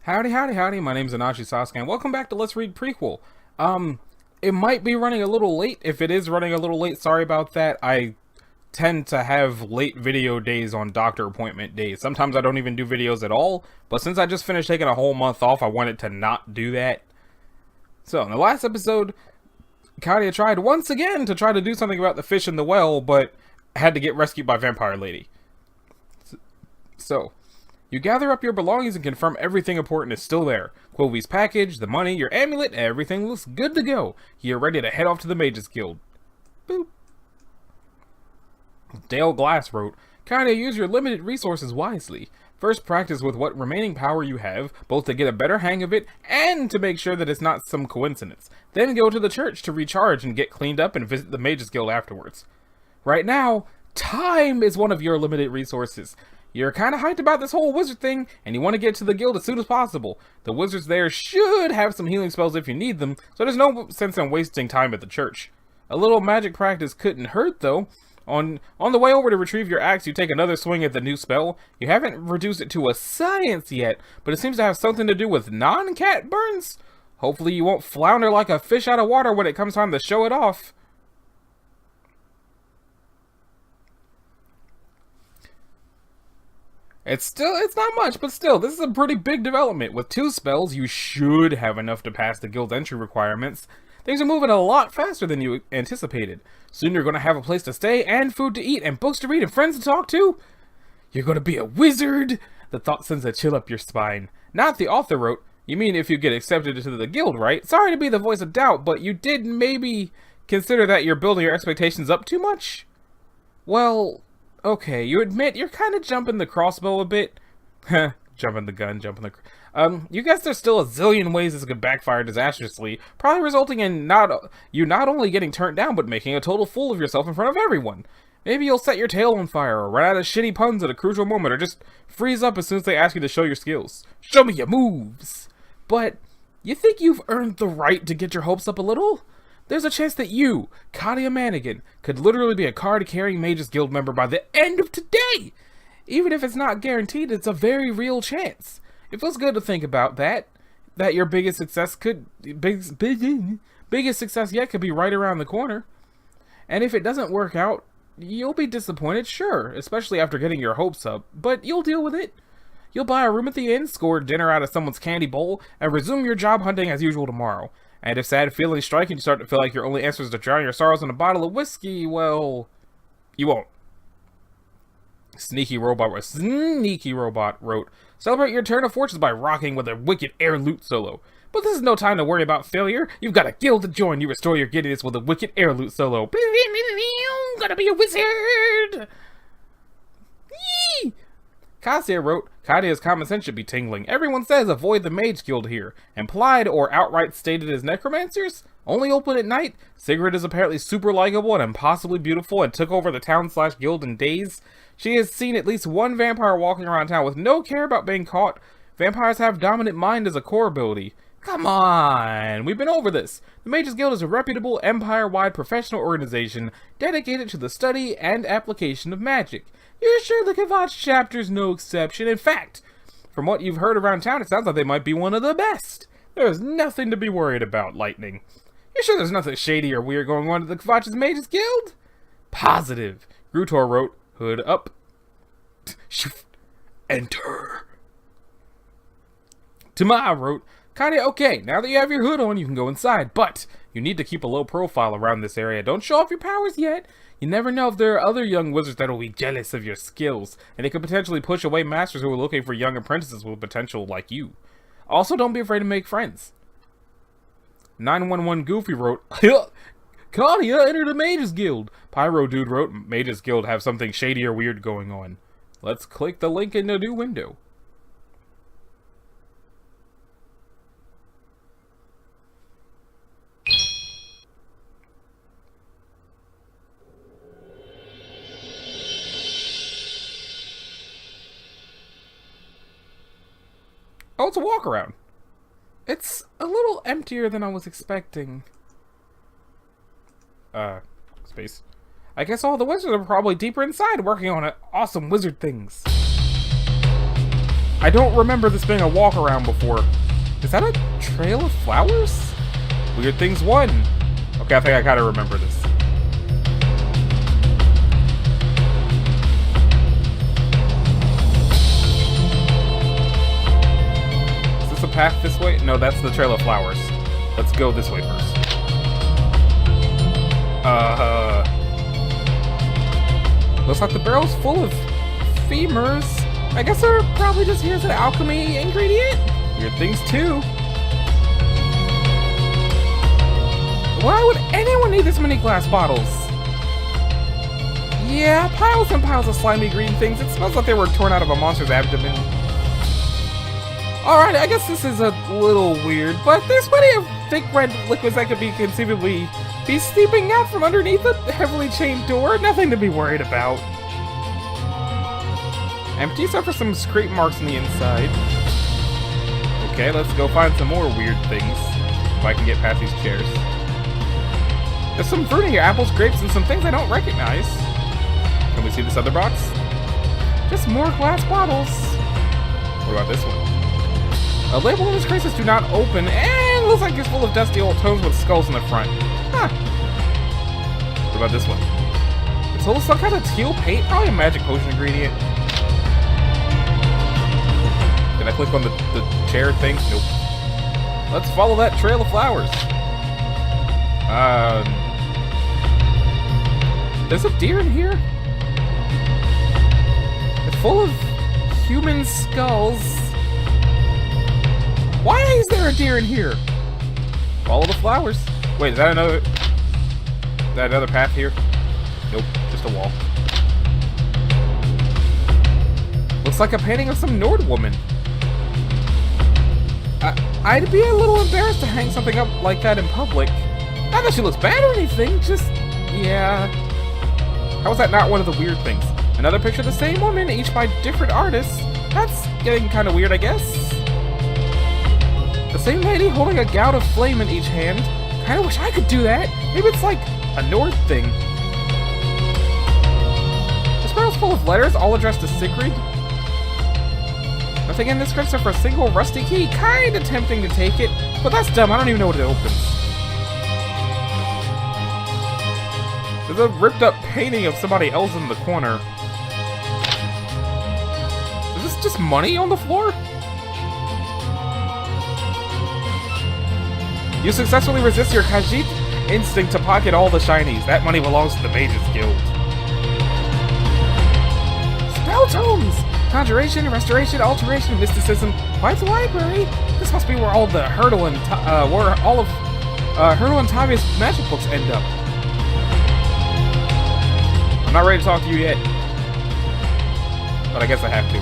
Howdy, howdy, howdy. My name's Anashi Sasuke, and welcome back to Let's Read Prequel. It might be running a little late. If it is running a little late, sorry about that. I tend to have late video days on doctor appointment days. Sometimes I don't even do videos at all, but since I just finished taking a whole month off, I wanted to not do that. So, in the last episode, Katia tried once again to try to do something about the fish in the well, but had to get rescued by Vampire Lady. So, you gather up your belongings and confirm everything important is still there. Quilvy's package, the money, your amulet, everything looks good to go. You're ready to head off to the Mage's Guild. Boop. Dale Glass wrote, Katia, use your limited resources wisely. First, practice with what remaining power you have, both to get a better hang of it and to make sure that it's not some coincidence. Then go to the church to recharge and get cleaned up and visit the Mage's Guild afterwards. Right now, time is one of your limited resources. You're kind of hyped about this whole wizard thing, and you want to get to the guild as soon as possible. The wizards there should have some healing spells if you need them, so there's no sense in wasting time at the church. A little magic practice couldn't hurt, though. On the way over to retrieve your axe, you take another swing at the new spell. You haven't reduced it to a science yet, but it seems to have something to do with non-cat burns. Hopefully you won't flounder like a fish out of water when it comes time to show it off. It's not much, but still, this is a pretty big development. With 2 spells, you should have enough to pass the guild entry requirements. Things are moving a lot faster than you anticipated. Soon you're going to have a place to stay, and food to eat, and books to read, and friends to talk to. You're going to be a wizard! The thought sends a chill up your spine. Not the author wrote, you mean if you get accepted into the guild, right? Sorry to be the voice of doubt, but you did maybe consider that you're building your expectations up too much? Well, okay, you admit you're kind of jumping the crossbow a bit. Jumping the gun, you guess there's still a zillion ways this could backfire disastrously, probably resulting in not only getting turned down, but making a total fool of yourself in front of everyone. Maybe you'll set your tail on fire, or run out of shitty puns at a crucial moment, or just freeze up as soon as they ask you to show your skills. Show me your moves! But, you think you've earned the right to get your hopes up a little? There's a chance that you, Katia Mannigan, could literally be a card-carrying Mage's Guild member by the end of today! Even if it's not guaranteed, it's a very real chance. It feels good to think about that your biggest success biggest success yet could be right around the corner. And if it doesn't work out, you'll be disappointed, sure, especially after getting your hopes up, but you'll deal with it. You'll buy a room at the inn, score dinner out of someone's candy bowl, and resume your job hunting as usual tomorrow. And if sad feelings strike and you start to feel like your only answer is to drown your sorrows in a bottle of whiskey, well, you won't. Sneaky Robot wrote, celebrate your turn of fortunes by rocking with a wicked air lute solo. But this is no time to worry about failure. You've got a guild to join. You restore your giddiness with a wicked air lute solo. Gonna be a wizard! Yee! Katia wrote, Katia's common sense should be tingling. Everyone says avoid the Mage Guild here. Implied or outright stated as necromancers? Only open at night? Sigrid is apparently super likable and impossibly beautiful and took over the town/guild in days. She has seen at least one vampire walking around town with no care about being caught. Vampires have dominant mind as a core ability. Come on, we've been over this. The Mage's Guild is a reputable, empire-wide professional organization dedicated to the study and application of magic. You're sure the Kvatch chapter's no exception. In fact, from what you've heard around town, it sounds like they might be one of the best. There's nothing to be worried about, Lightning. You sure there's nothing shady or weird going on at the Kvatch's Mage's Guild? Positive. Grutor wrote, hood up. Shift. Enter. Tama wrote, Katia, okay, now that you have your hood on, you can go inside, but you need to keep a low profile around this area. Don't show off your powers yet. You never know if there are other young wizards that will be jealous of your skills, and they could potentially push away masters who are looking for young apprentices with potential like you. Also, don't be afraid to make friends. 911 Goofy wrote, Katia, enter the Mage's Guild. Pyro Dude wrote, Mage's Guild have something shady or weird going on. Let's click the link in the new window. Oh, it's a walk around. It's a little emptier than I was expecting. Space. I guess all the wizards are probably deeper inside working on awesome wizard things. I don't remember this being a walk around before. Is that a trail of flowers? Weird Things 1. Okay, I think I gotta remember this. Is this a path this way? No, that's the Trail of Flowers. Let's go this way first. Looks like the barrel's full of femurs. I guess they're probably just here as an alchemy ingredient. Weird Things 2. Why would anyone need this many glass bottles? Yeah, piles and piles of slimy green things. It smells like they were torn out of a monster's abdomen. Alright, I guess this is a little weird, but there's plenty of thick red liquids that could be conceivably be seeping out from underneath a heavily chained door. Nothing to be worried about. Empty except for some scrape marks on the inside. Okay, let's go find some more weird things. If I can get past these chairs. There's some fruit here, apples, grapes, and some things I don't recognize. Can we see this other box? Just more glass bottles. What about this one? A label on this crate says do not open, and looks like it's full of dusty old tomes with skulls in the front. Huh. What about this one? It's full of some kind of teal paint, probably a magic potion ingredient. Did I click on the chair thing? Nope. Let's follow that trail of flowers. There's a deer in here? It's full of human skulls. Why is there a deer in here? Follow the flowers. Wait, is that another path here? Nope, just a wall. Looks like a painting of some Nord woman. I'd be a little embarrassed to hang something up like that in public. Not that she looks bad or anything, just... yeah. How is that not one of the weird things? Another picture of the same woman, each by different artists. That's getting kind of weird, I guess. The same lady holding a gout of flame in each hand. Kinda wish I could do that. Maybe it's like a Nord thing. This barrel's full of letters, all addressed to Sigrid. Nothing in this script except for a single rusty key. Kinda tempting to take it, but that's dumb. I don't even know what it opens. There's a ripped up painting of somebody else in the corner. Is this just money on the floor? You successfully resist your Khajiit instinct to pocket all the shinies. That money belongs to the Mages Guild. Spell tomes! Conjuration, restoration, alteration, mysticism. Quite the library. This must be where all the Hurdle and Hurdle and Tavia's magic books end up. I'm not ready to talk to you yet, but I guess I have to.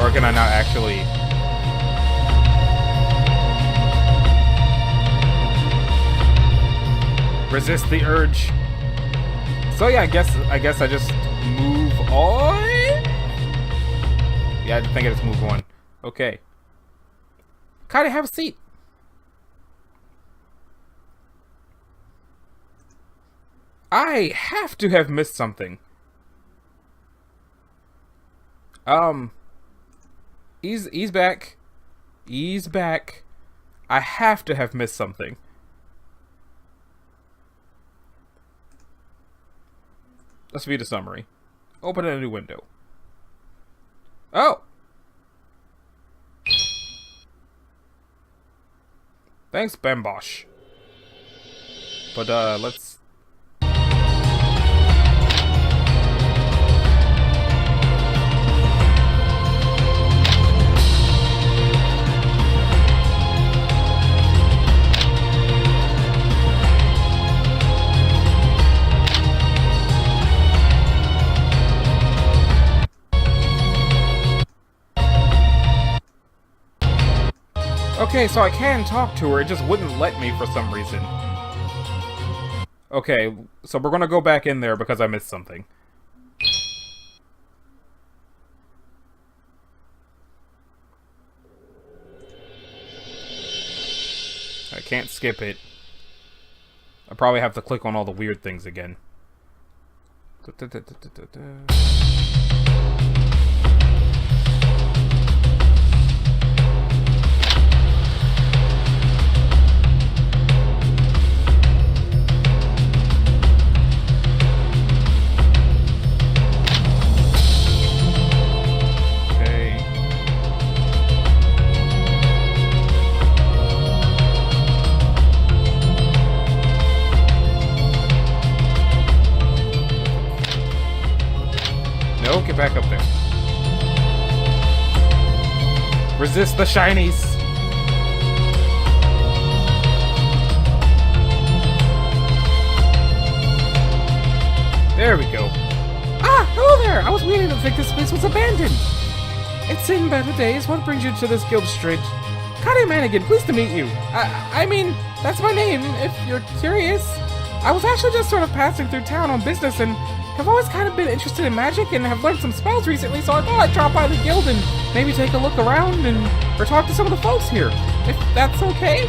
Or can I not actually? Resist the urge. So yeah, I guess I just move on. Yeah, I think I just move on. Okay. Katia, have a seat. I have to have missed something. Ease back. Ease back. I have to have missed something. Let's view the summary. Open a new window. Oh! Thanks, Bambosh. But, let's... Okay, so I can talk to her, it just wouldn't let me for some reason. Okay, so we're gonna go back in there because I missed something. I can't skip it. I probably have to click on all the weird things again. No, get back up there. Resist the shinies! There we go. Ah, hello there! I was waiting to think this place was abandoned. It's in better days. What brings you to this guild street? Katia Mannigan, pleased to meet you. I mean, that's my name, if you're curious. I was actually just sort of passing through town on business and have always kind of been interested in magic and have learned some spells recently, so I thought I'd drop by the guild and maybe take a look around or talk to some of the folks here. If that's okay?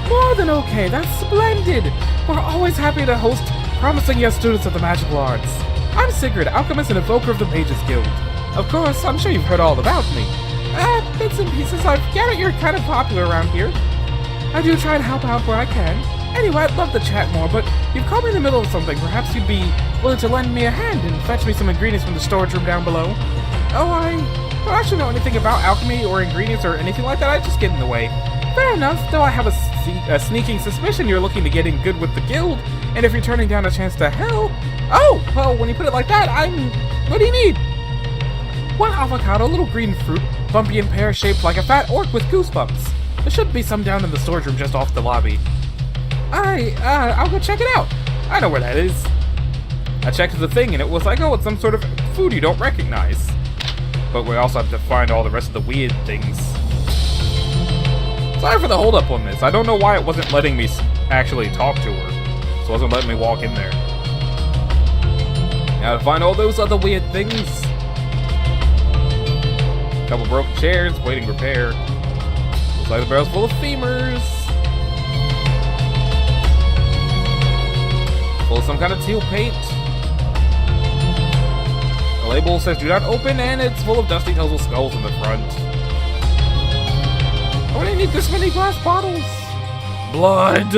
More than okay, that's splendid. We're always happy to host promising young students of the magical arts. I'm Sigrid, alchemist and evoker of the Mages Guild. Of course, I'm sure you've heard all about me. Bits and pieces, I've gathered you're kind of popular around here. I do try and help out where I can. Anyway, I'd love to chat more, but you've caught me in the middle of something. Perhaps you'd be willing to lend me a hand and fetch me some ingredients from the storage room down below. Oh, I don't actually know anything about alchemy or ingredients or anything like that. I just get in the way. Fair enough, though I have a sneaking suspicion you're looking to get in good with the guild, and if you're turning down a chance to help... Oh, well, when you put it like that, what do you need? One avocado, a little green fruit, bumpy and pear-shaped like a fat orc with goosebumps. There should be some down in the storage room just off the lobby. I'll go check it out. I know where that is. I checked the thing and it was like, oh, it's some sort of food you don't recognize. But we also have to find all the rest of the weird things. Sorry for the holdup on this. I don't know why it wasn't letting me actually talk to her. So it wasn't letting me walk in there. Now to find all those other weird things. Couple broken chairs, waiting repair. Looks like the barrel's full of femurs. Full of some kind of teal paint. The label says do not open and it's full of dusty Tuzzle skulls in the front. Why do I need this many glass bottles? Blood!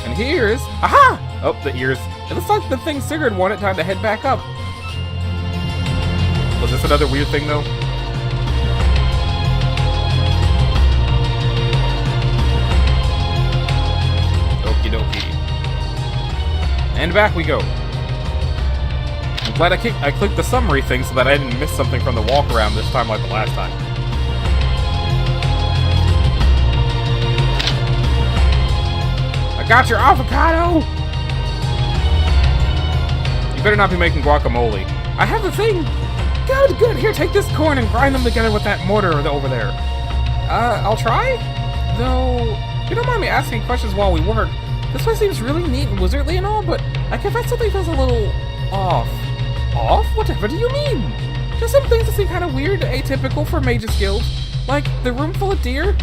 And here's... Aha! Oh, the ears. It looks like the thing Sigurd wanted. Time to head back up. Was this another weird thing, though? Okie dokie. And back we go. I'm glad I clicked the summary thing so that I didn't miss something from the walk around this time like the last time. I got your avocado! You better not be making guacamole. I have the thing! Good, good. Here, take this corn and grind them together with that mortar over there. I'll try? Though, if you don't mind me asking questions while we work, this place seems really neat and wizardly and all, but I confess something feels a little off. Off? Whatever do you mean? Just some things that seem kind of weird, atypical for Mage's Guild. Like, the room full of deer?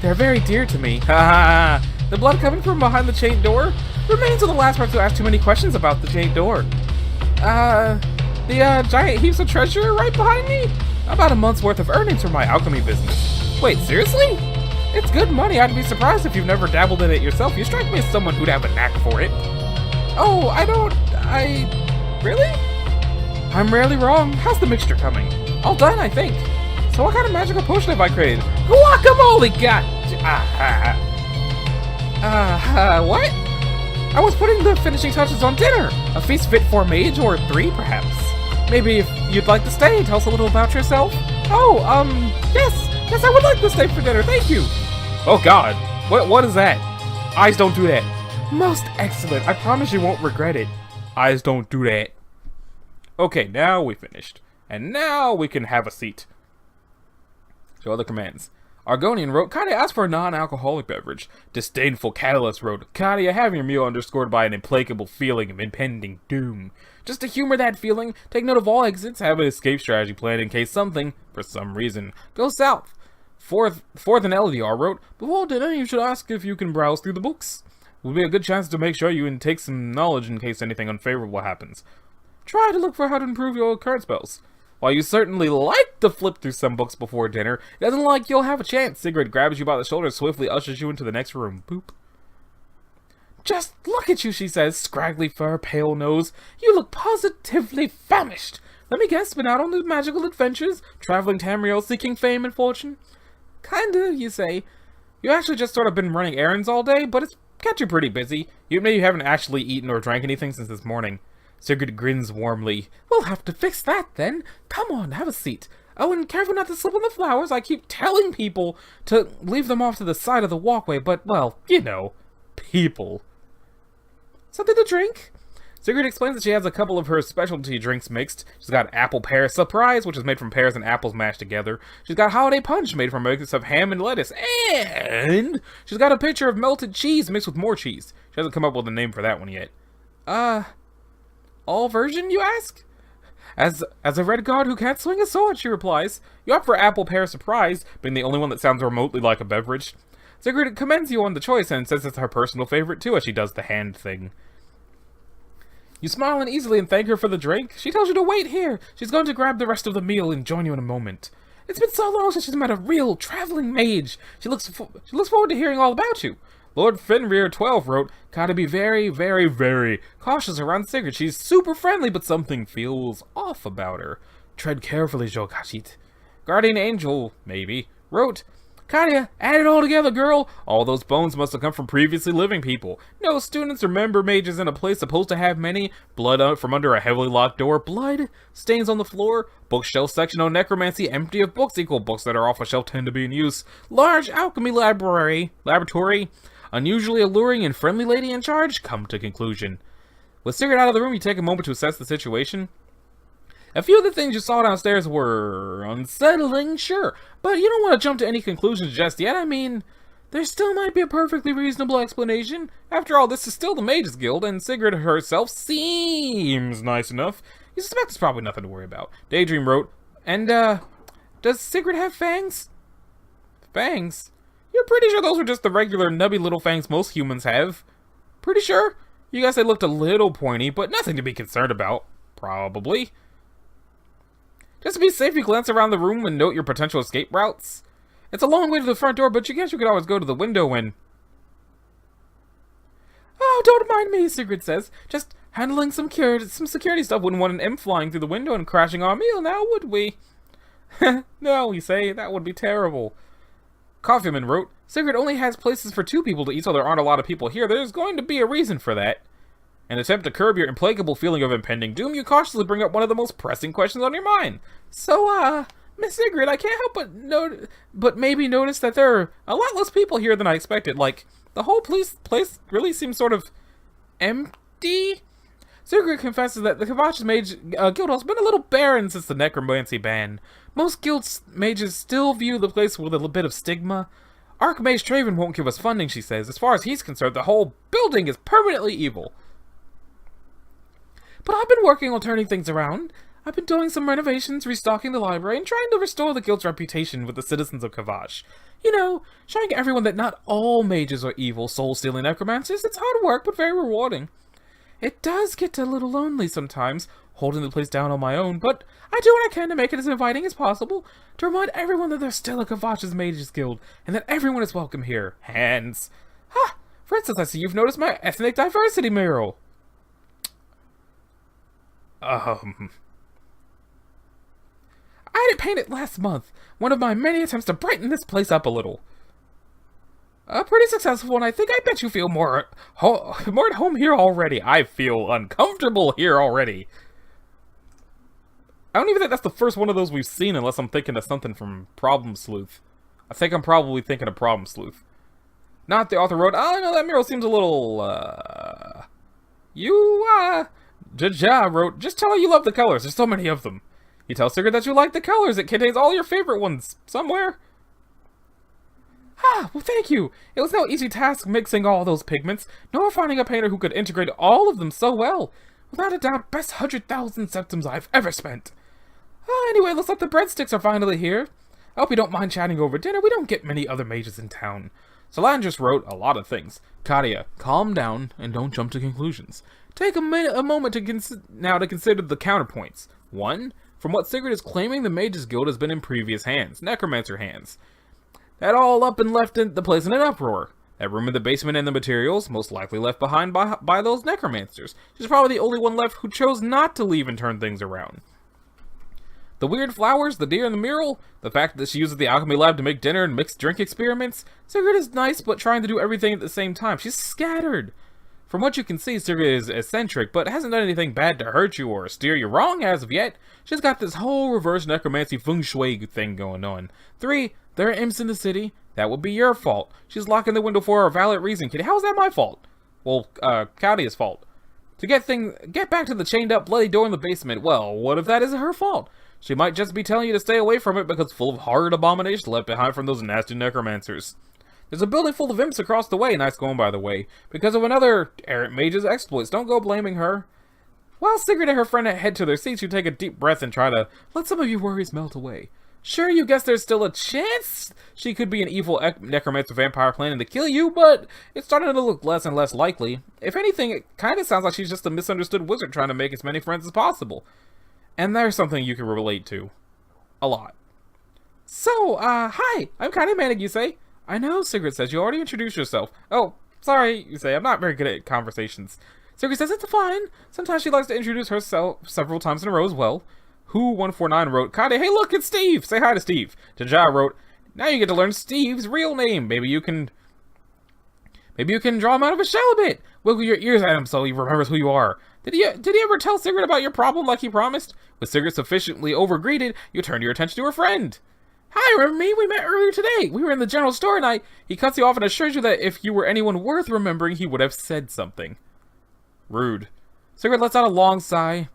They're very dear to me. Ha ha! The blood coming from behind the chained door? Remains on the last part to ask too many questions about the chained door. The giant heaps of treasure right behind me? About a month's worth of earnings from my alchemy business. Wait, seriously? It's good money. I'd be surprised if you've never dabbled in it yourself. You strike me as someone who'd have a knack for it. Oh, Really? I'm rarely wrong. How's the mixture coming? All done, I think. So what kind of magical potion have I created? Guacamole! What? I was putting the finishing touches on dinner. A feast fit for a mage, or 3, perhaps. Maybe if you'd like to stay, tell us a little about yourself. Oh, yes, I would like to stay for dinner, thank you. Oh god, what is that? Eyes don't do that. Most excellent, I promise you won't regret it. Eyes don't do that. Okay, now we finished. And now we can have a seat. Show other commands. Argonian wrote, Katia asked for a non-alcoholic beverage. Disdainful Catalyst wrote, Katia, having your meal underscored by an implacable feeling of impending doom. Just to humor that feeling, take note of all exits, have an escape strategy plan in case something, for some reason, goes south. Fourth and LDR wrote, "Before dinner, you should ask if you can browse through the books. It will be a good chance to make sure you intake some knowledge in case anything unfavorable happens. Try to look for how to improve your current spells. While you certainly like to flip through some books before dinner, it doesn't look like you'll have a chance." Sigrid grabs you by the shoulder, swiftly ushers you into the next room. Boop. "Just look at you," she says, scraggly fur, pale nose. "You look positively famished. Let me guess, been out on the magical adventures, traveling Tamriel, seeking fame and fortune?" "Kinda, you say. You actually just sort of been running errands all day, but it's kept you pretty busy. You admit you haven't actually eaten or drank anything since this morning." Sigrid grins warmly. "We'll have to fix that, then. Come on, have a seat. Oh, and careful not to slip on the flowers. I keep telling people to leave them off to the side of the walkway, but, well, you know, people." "Something to drink?" Sigrid explains that she has a couple of her specialty drinks mixed. She's got apple pear surprise, which is made from pears and apples mashed together. She's got holiday punch, made from a mix of ham and lettuce. And she's got a pitcher of melted cheese mixed with more cheese. She hasn't come up with a name for that one yet. All version, you ask?" As a red guard who can't swing a sword," she replies. "You opt for apple pear surprise, being the only one that sounds remotely like a beverage." Sigrid commends you on the choice and says it's her personal favorite too, as she does the hand thing. You smile uneasily and thank her for the drink. She tells you to wait here. She's going to grab the rest of the meal and join you in a moment. It's been so long since she's met a real traveling mage. She looks forward to hearing all about you. Lord Fenrir 12 wrote, "Gotta be very, very, very cautious around Sigrid. She's super friendly, but something feels off about her. Tread carefully, Jokashit." Guardian Angel, maybe, wrote, "Katia, add it all together, girl. All those bones must have come from previously living people. No students or member mages in a place supposed to have many. Blood out from under a heavily locked door. Blood. Stains on the floor. Bookshelf section on necromancy empty of books equal books that are off a shelf tend to be in use. Large alchemy laboratory. Unusually alluring and friendly lady in charge. Come to conclusion." With Sigrid out of the room, you take a moment to assess the situation. A few of the things you saw downstairs were unsettling, sure, but you don't want to jump to any conclusions just yet. I mean, there still might be a perfectly reasonable explanation. After all, this is still the Mages Guild, and Sigrid herself seems nice enough. You suspect there's probably nothing to worry about. Daydream wrote, "And, does Sigrid have fangs?" "Fangs? You're pretty sure those are just the regular nubby little fangs most humans have?" "Pretty sure. You guys, they looked a little pointy, but nothing to be concerned about. Probably. Just to be safe, you glance around the room and note your potential escape routes. It's a long way to the front door, but you guess you could always go to the window and..." "Oh, don't mind me," Sigrid says. "Just handling some security stuff. Wouldn't want an imp flying through the window and crashing our meal, now would we?" "No," you say, "that would be terrible." Coffeeman wrote, "Sigrid only has places for 2 people to eat, so there aren't a lot of people here. There's going to be a reason for that. In an attempt to curb your implacable feeling of impending doom, you cautiously bring up one of the most pressing questions on your mind. So, Miss Sigrid, I can't help but maybe notice that there are a lot less people here than I expected. Like, the whole place really seems sort of empty." Sigrid confesses that the Kvatch Mage Guild has been a little barren since the necromancy ban. Most guild mages still view the place with a little bit of stigma. Archmage Traven won't give us funding, she says. As far as he's concerned, the whole building is permanently evil. But I've been working on turning things around. I've been doing some renovations, restocking the library, and trying to restore the guild's reputation with the citizens of Kvatch. You know, showing everyone that not all mages are evil, soul-stealing necromancers. It's hard work, but very rewarding. It does get a little lonely sometimes, holding the place down on my own, but I do what I can to make it as inviting as possible, to remind everyone that there's still a Kvatch's Mages Guild, and that everyone is welcome here. Hands. Ha! For instance, I see you've noticed my ethnic diversity mural. I had it painted last month, one of my many attempts to brighten this place up a little. A pretty successful one. I think I bet you feel more at home here already. I feel uncomfortable here already. I don't even think that's the first one of those we've seen, unless I'm thinking of something from Problem Sleuth. I think I'm probably thinking of Problem Sleuth. Not the author wrote, "Oh, no, that mural seems a little, Jaja wrote, "Just tell her you love the colors. There's so many of them. You tell Sigrid that you like the colors. It contains all your favorite ones somewhere." "Ah, well, thank you. It was no easy task mixing all those pigments, nor finding a painter who could integrate all of them so well. Without a doubt, best 100,000 septims I've ever spent. Anyway, looks like the breadsticks are finally here. I hope you don't mind chatting over dinner. We don't get many other mages in town. Solandra's wrote a lot of things. Katia, calm down and don't jump to conclusions. Take a moment to consider the counterpoints. 1. From what Sigrid is claiming, the Mages Guild has been in previous hands, necromancer hands. That all up and left the place in an uproar. That room in the basement and the materials, most likely left behind by those necromancers. She's probably the only one left who chose not to leave and turn things around. The weird flowers, the deer in the mural, the fact that she uses the alchemy lab to make dinner and mixed drink experiments. Sigrid is nice, but trying to do everything at the same time. She's scattered. From what you can see, Sigrid is eccentric, but hasn't done anything bad to hurt you or steer you wrong as of yet. She's got this whole reverse necromancy feng shui thing going on. 3. There are imps in the city. That would be your fault. She's locking the window for a valid reason, Kitty. How is that my fault? Well, Katia's fault. To get back to the chained up bloody door in the basement, well, what if that isn't her fault? She might just be telling you to stay away from it because it's full of horrid abominations left behind from those nasty necromancers. There's a building full of imps across the way, nice going by the way, because of another errant mage's exploits. Don't go blaming her. While Sigrid and her friend head to their seats, you take a deep breath and try to let some of your worries melt away. Sure, you guess there's still a chance she could be an evil necromancer vampire planning to kill you, but it's starting to look less and less likely. If anything, it kind of sounds like she's just a misunderstood wizard trying to make as many friends as possible. And there's something you can relate to. A lot. So, hi, I'm kind of manic, you say? I know, Sigrid says. You already introduced yourself. Oh, sorry, you say. I'm not very good at conversations. Sigrid says it's fine. Sometimes she likes to introduce herself several times in a row as well. Who149 wrote, Katia, hey look, it's Steve! Say hi to Steve. Jaja wrote, now you get to learn Steve's real name. Maybe you can draw him out of his shell a bit. Wiggle your ears at him so he remembers who you are. Did he ever tell Sigrid about your problem like he promised? With Sigrid sufficiently overgreeted, you turn your attention to her friend. Hi, remember me? We met earlier today. We were in the general store and he cuts you off and assures you that if you were anyone worth remembering, he would have said something. Rude. Sigrid lets out a long sigh.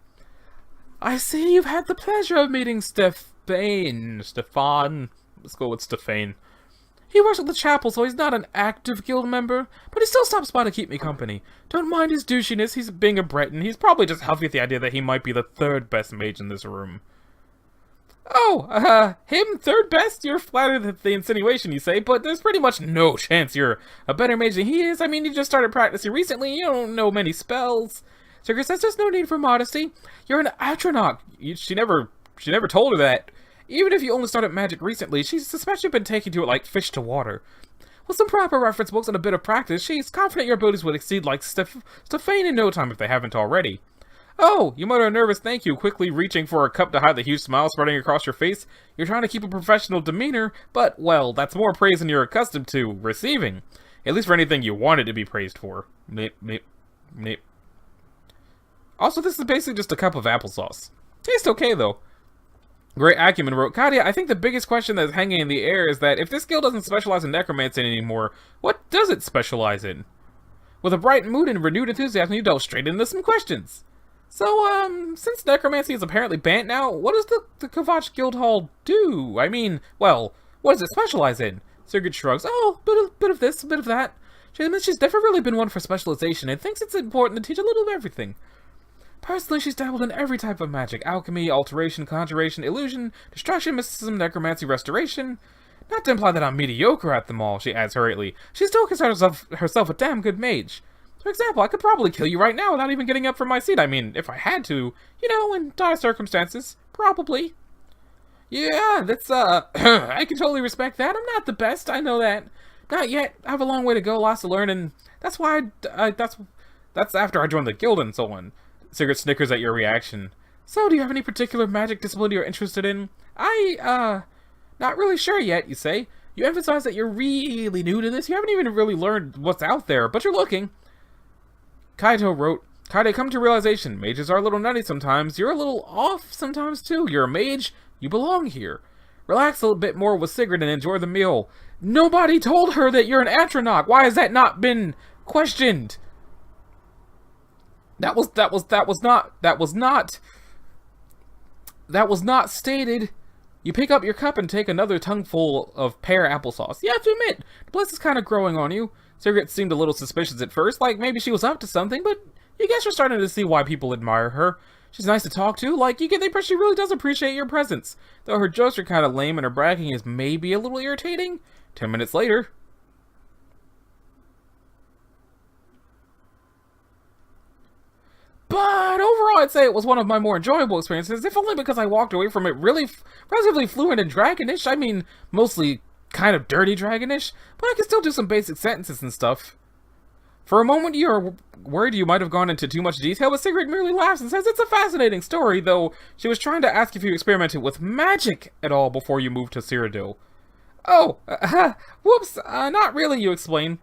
I see you've had the pleasure of meeting Stefan. Let's go with Stefan. He works at the chapel, so he's not an active guild member, but he still stops by to keep me company. Don't mind his douchiness, he's being a Breton. He's probably just huffy at the idea that he might be the third best mage in this room. Oh, him third best? You're flattered at the insinuation, you say, but there's pretty much no chance you're a better mage than he is. I mean, you just started practicing recently, you don't know many spells. Sigrid says there's no need for modesty. You're an atronach. She never told her that. Even if you only started magic recently, she suspects you've been taking to it like fish to water. With some proper reference books and a bit of practice, she's confident your abilities would exceed like Stefan in no time if they haven't already. Oh, you mutter a nervous thank you, quickly reaching for a cup to hide the huge smile spreading across your face. You're trying to keep a professional demeanor, but, well, that's more praise than you're accustomed to receiving. At least for anything you wanted to be praised for. Nip. Also, this is basically just a cup of applesauce. Tastes okay, though. Great Acumen wrote, Katia, I think the biggest question that's hanging in the air is that if this guild doesn't specialize in necromancy anymore, what does it specialize in? With a bright mood and renewed enthusiasm, you delve straight into some questions. So, since necromancy is apparently banned now, what does the Kvatch Guild Hall do? I mean, well, what does it specialize in? Sigrid shrugs, oh, bit of this, a bit of that. She admits she's never really been one for specialization and thinks it's important to teach a little of everything. Personally, she's dabbled in every type of magic. Alchemy, alteration, conjuration, illusion, destruction, mysticism, necromancy, restoration. Not to imply that I'm mediocre at them all, she adds hurriedly. She still considers herself a damn good mage. For example, I could probably kill you right now without even getting up from my seat. I mean, if I had to, you know, in dire circumstances. Probably. Yeah, that's, I can totally respect that. I'm not the best, I know that. Not yet. I have a long way to go, lots to learn, and that's why that's after I joined the guild and so on. Sigrid snickers at your reaction. So, do you have any particular magic discipline you're interested in? Not really sure yet, you say. You emphasize that you're really new to this. You haven't even really learned what's out there, but you're looking. Kaito wrote, Kaito, come to realization. Mages are a little nutty sometimes. You're a little off sometimes, too. You're a mage. You belong here. Relax a little bit more with Sigrid and enjoy the meal. Nobody told her that you're an atronach. Why has that not been questioned? That was not stated. You pick up your cup and take another tongueful of pear applesauce. You have to admit, the place is kind of growing on you. Sigrid seemed a little suspicious at first, like maybe she was up to something, but you guess you're starting to see why people admire her. She's nice to talk to, like, you get the impression she really does appreciate your presence. Though her jokes are kind of lame and her bragging is maybe a little irritating. 10 minutes later. But overall, I'd say it was one of my more enjoyable experiences, if only because I walked away from it really relatively fluent and dragonish. I mean, mostly kind of dirty dragonish, but I can still do some basic sentences and stuff. For a moment, you're worried you might have gone into too much detail, but Sigrid merely laughs and says it's a fascinating story, though she was trying to ask if you experimented with magic at all before you moved to Cyrodiil. Oh, whoops, not really, you explain.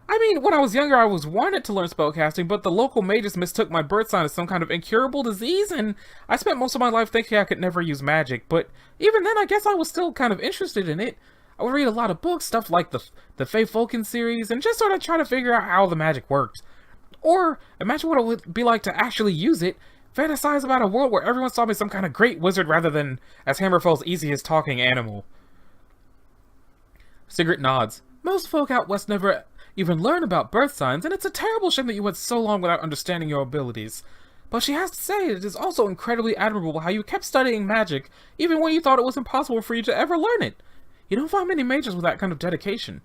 I mean, when I was younger, I was wanted to learn spellcasting, but the local mages mistook my birth sign as some kind of incurable disease, and I spent most of my life thinking I could never use magic, but even then, I guess I was still kind of interested in it. I would read a lot of books, stuff like the Fae Falcon series, and just sort of try to figure out how the magic worked. Or, imagine what it would be like to actually use it, fantasize about a world where everyone saw me some kind of great wizard rather than as Hammerfell's easiest talking animal. Sigrid nods. Most folk out west never even learn about birth signs, and it's a terrible shame that you went so long without understanding your abilities. But she has to say, it is also incredibly admirable how you kept studying magic, even when you thought it was impossible for you to ever learn it. You don't find many mages with that kind of dedication.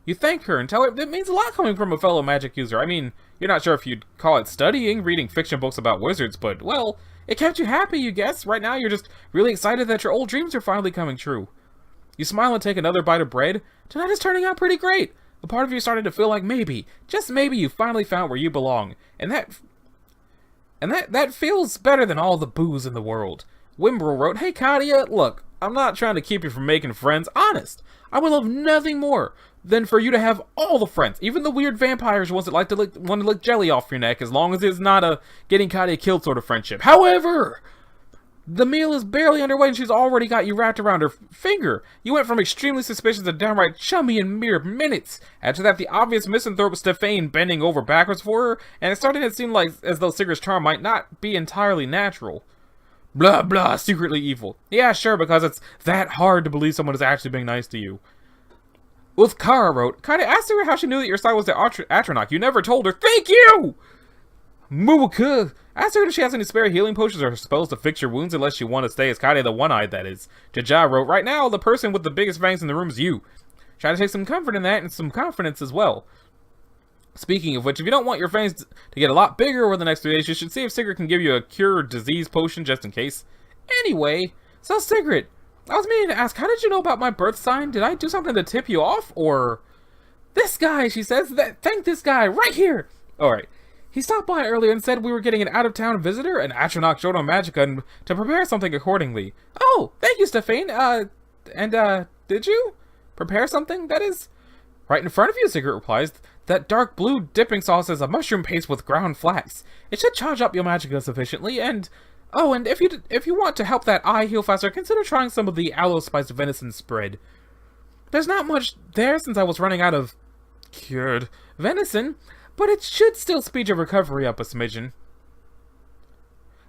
You thank her and tell her it means a lot coming from a fellow magic user. I mean, you're not sure if you'd call it studying, reading fiction books about wizards, but, well, it kept you happy, you guess. Right now, you're just really excited that your old dreams are finally coming true. You smile and take another bite of bread. Tonight is turning out pretty great. A part of you started to feel like maybe, just maybe, you finally found where you belong. And that feels better than all the booze in the world. Wimbrel wrote, "Hey Katia, look, I'm not trying to keep you from making friends. Honest, I would love nothing more than for you to have all the friends, even the weird vampires ones that want to lick jelly off your neck, as long as it's not a getting Katia killed sort of friendship. However, the meal is barely underway and she's already got you wrapped around her finger. You went from extremely suspicious to downright chummy in mere minutes. Add to that the obvious misanthrope Stephane bending over backwards for her, and it's starting to seem like as though Sigrid's charm might not be entirely natural." Blah blah, secretly evil. Yeah, sure, because it's that hard to believe someone is actually being nice to you. Uthkara wrote, "Kinda asked her how she knew that your side was the Atronach. You never told her. Thank you! Muwaka asked her if she has any spare healing potions or spells to fix your wounds unless you want to stay as Katia the One-Eyed, that is. Jaja wrote, "Right now, the person with the biggest fangs in the room is you. Try to take some comfort in that and some confidence as well. Speaking of which, if you don't want your fangs to get a lot bigger over the next 3 days, you should see if Sigrid can give you a cure disease potion just in case. Anyway, so Sigrid, I was meaning to ask, how did you know about my birth sign? Did I do something to tip you off, or..." "This guy," she says, "thank this guy, right here!" Alright. "He stopped by earlier and said we were getting an out-of-town visitor, and Atronach showed on Magicka and to prepare something accordingly." "Oh, thank you, Stephane. Did you? Prepare something, that is?" "Right in front of you," Sigrid replies. "That dark blue dipping sauce is a mushroom paste with ground flax. It should charge up your Magicka sufficiently, and... oh, and if you want to help that eye heal faster, consider trying some of the aloe-spiced venison spread. There's not much there since I was running out of... cured venison, but it should still speed your recovery up a smidgen."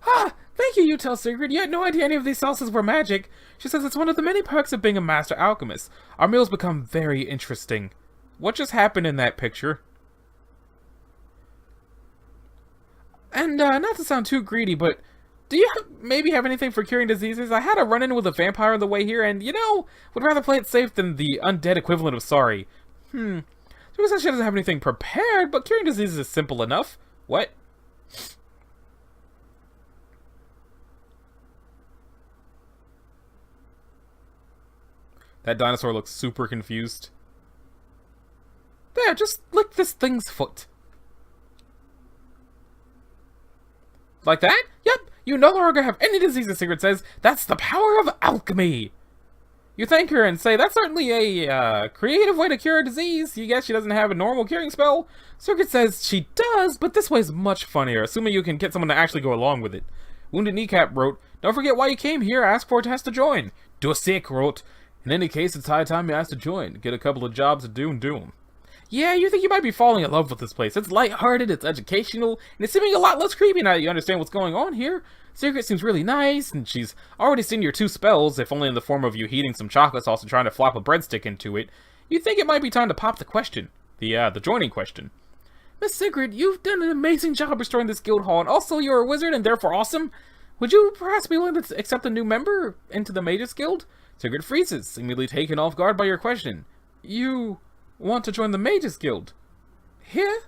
"Ah, thank you, you tell Sigrid. You had no idea any of these sauces were magic." She says it's one of the many perks of being a master alchemist. Our meals become very interesting. What just happened in that picture? And, not to sound too greedy, but do you maybe have anything for curing diseases? I had a run-in with a vampire on the way here, and, would rather play it safe than the undead equivalent of sorry. She says she doesn't have anything prepared, but curing diseases is simple enough. What? That dinosaur looks super confused. There, just lick this thing's foot. Like that? Yep, you no longer have any diseases, Sigrid says. That's the power of alchemy. You thank her and say, that's certainly a creative way to cure a disease. You guess she doesn't have a normal curing spell? Sigrid says she does, but this way's much funnier, assuming you can get someone to actually go along with it. Wounded Kneecap wrote, "Don't forget why you came here. Ask for a test to join." Dosick wrote, "In any case, it's high time you asked to join. Get a couple of jobs to do and do them." Yeah, you think you might be falling in love with this place. It's lighthearted, it's educational, and it's seeming a lot less creepy now that you understand what's going on here. Sigrid seems really nice, and she's already seen your 2 spells, if only in the form of you heating some chocolate sauce and trying to flop a breadstick into it. You think it might be time to pop the question. The joining question. Miss Sigrid, you've done an amazing job restoring this guild hall, and also you're a wizard and therefore awesome. Would you perhaps be willing to accept a new member into the Mages Guild? Sigrid freezes, seemingly taken off guard by your question. You want to join the Mages Guild? Here?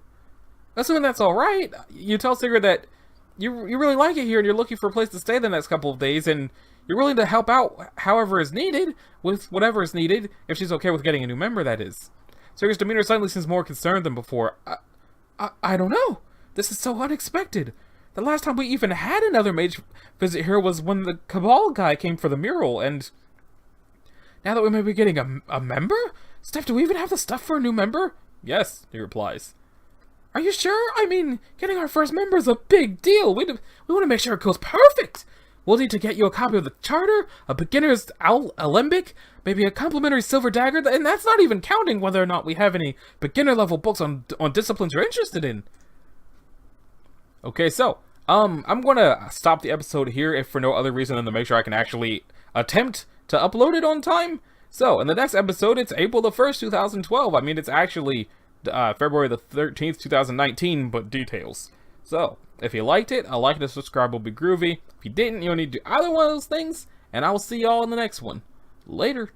Assuming that's alright, you tell Sigrid that you really like it here and you're looking for a place to stay the next couple of days, and you're willing to help out however is needed, with whatever is needed, if she's okay with getting a new member, that is. Sigrid's demeanor suddenly seems more concerned than before. I don't know. This is so unexpected. The last time we even had another mage visit here was when the Cabal guy came for the mural, and now that we may be getting a member? Steph, do we even have the stuff for a new member? Yes, he replies. Are you sure? I mean, getting our first member is a big deal. We want to make sure it goes perfect. We'll need to get you a copy of the charter, a beginner's alembic, maybe a complimentary silver dagger, and that's not even counting whether or not we have any beginner level books on disciplines you're interested in. Okay, so, I'm gonna stop the episode here if for no other reason than to make sure I can actually attempt to upload it on time. So, in the next episode, it's April the 1st, 2012. I mean, it's actually February the 13th, 2019, but details. So, if you liked it, a like and a subscribe will be groovy. If you didn't, you'll need to do either one of those things, and I will see y'all in the next one. Later.